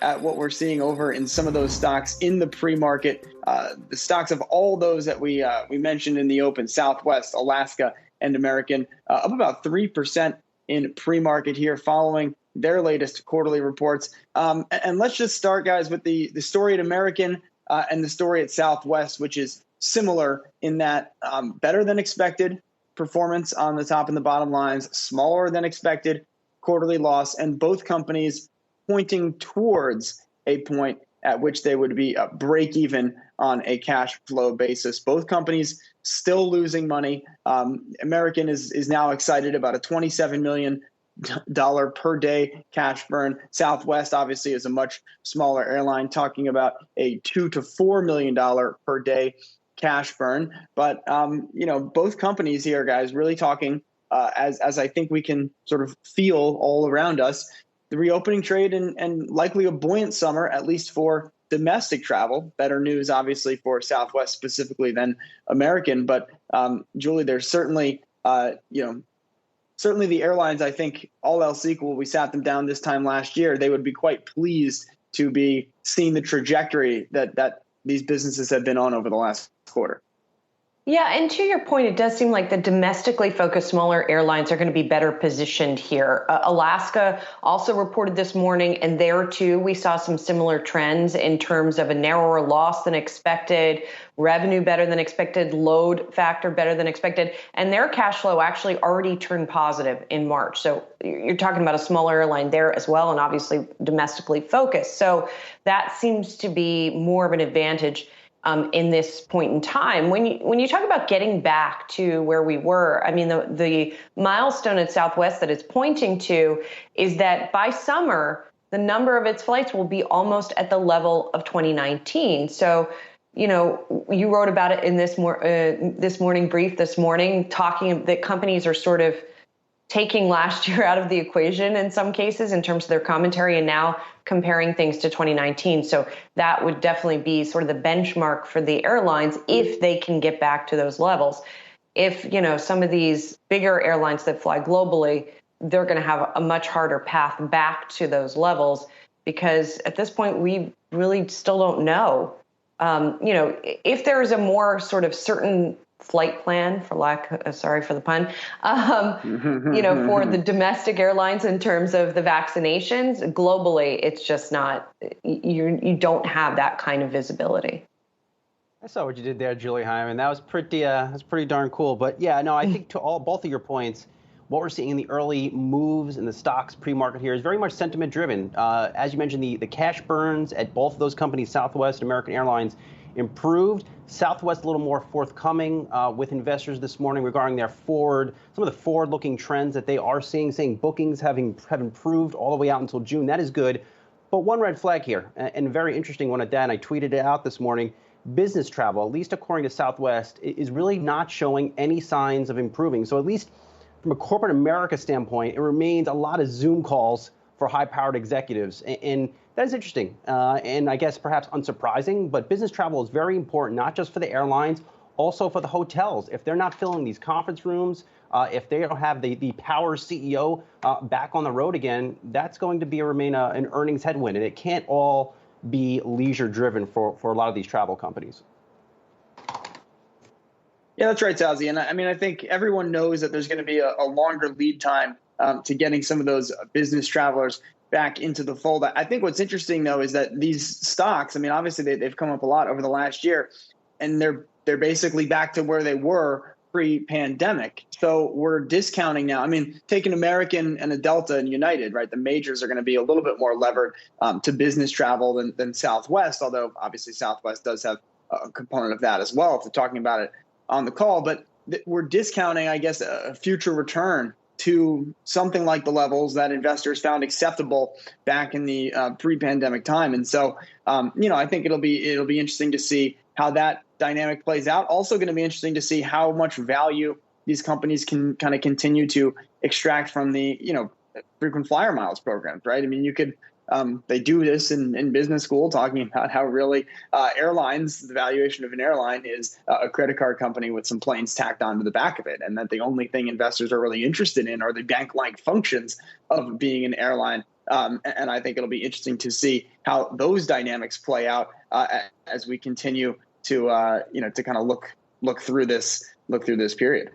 at what we're seeing over in some of those stocks in the pre-market. The stocks of all those that we mentioned in the open, Southwest, Alaska, and American, up about 3% in pre-market here following their latest quarterly reports. And let's just start, guys, with the story at American and the story at Southwest, which is similar in that better than expected performance on the top and the bottom lines, smaller than expected quarterly loss, and both companies pointing towards a point at which they would be break even on a cash flow basis. Both companies still losing money. American is now excited about a $27 million per day cash burn. Southwest obviously is a much smaller airline, talking about a $2 to $4 million per day cash burn. But both companies here, guys, really talking as I think we can sort of feel all around us, the reopening trade and likely a buoyant summer, at least for domestic travel. Better news, obviously, for Southwest specifically than American. But Julie, there's certainly, certainly the airlines, I think, all else equal, we sat them down this time last year, they would be quite pleased to be seeing the trajectory that these businesses have been on over the last quarter. Yeah, and to your point, it does seem like the domestically focused smaller airlines are going to be better positioned here. Alaska also reported this morning, and there too we saw some similar trends in terms of a narrower loss than expected, revenue better than expected, load factor better than expected, and their cash flow actually already turned positive in March. So you're talking about a smaller airline there as well, and obviously domestically focused. So that seems to be more of an advantage in this point in time. When you talk about getting back to where we were, I mean, the milestone at Southwest that it's pointing to is that by summer, the number of its flights will be almost at the level of 2019. So, you wrote about it in this morning brief this morning, talking that companies are sort of taking last year out of the equation in some cases in terms of their commentary and now comparing things to 2019. So that would definitely be sort of the benchmark for the airlines if they can get back to those levels. If, some of these bigger airlines that fly globally, they're going to have a much harder path back to those levels because at this point, we really still don't know. If there is a more sort of certain flight plan, sorry for the pun, for the domestic airlines in terms of the vaccinations, globally, it's just not, you don't have that kind of visibility. I saw what you did there, Julie Hyman. That was pretty darn cool. But yeah, no, I think to both of your points, what we're seeing in the early moves in the stocks pre-market here is very much sentiment driven. As you mentioned, the cash burns at both of those companies, Southwest and American Airlines, improved. Southwest a little more forthcoming with investors this morning regarding some of the forward-looking trends that they are saying bookings have improved all the way out until June. That is good. But one red flag here, and a very interesting one at that, and I tweeted it out this morning, business travel, at least according to Southwest, is really not showing any signs of improving. So at least from a corporate America standpoint, it remains a lot of Zoom calls for high-powered executives. And that is interesting, and I guess perhaps unsurprising, but business travel is very important, not just for the airlines, also for the hotels. If they're not filling these conference rooms, if they don't have the power CEO back on the road again, that's going to remain an earnings headwind, and it can't all be leisure-driven for a lot of these travel companies. Yeah, that's right, Sozzi. And I think everyone knows that there's going to be a longer lead time to getting some of those business travelers back into the fold. I think what's interesting, though, is that these stocks, obviously they've come up a lot over the last year, and they're basically back to where they were pre-pandemic. So we're discounting now. Taking American and a Delta and United, right? The majors are going to be a little bit more levered to business travel than Southwest, although obviously Southwest does have a component of that as well if they're talking about it on the call. But we're discounting, I guess, a future return to something like the levels that investors found acceptable back in the pre-pandemic time. And so, I think it'll be interesting to see how that dynamic plays out. Also going to be interesting to see how much value these companies can kind of continue to extract from the, frequent flyer miles programs, right? You could, they do this in business school, talking about how really airlines, the valuation of an airline is a credit card company with some planes tacked onto the back of it. And that the only thing investors are really interested in are the bank-like functions of being an airline. And I think it'll be interesting to see how those dynamics play out as we continue to kind of look through this period.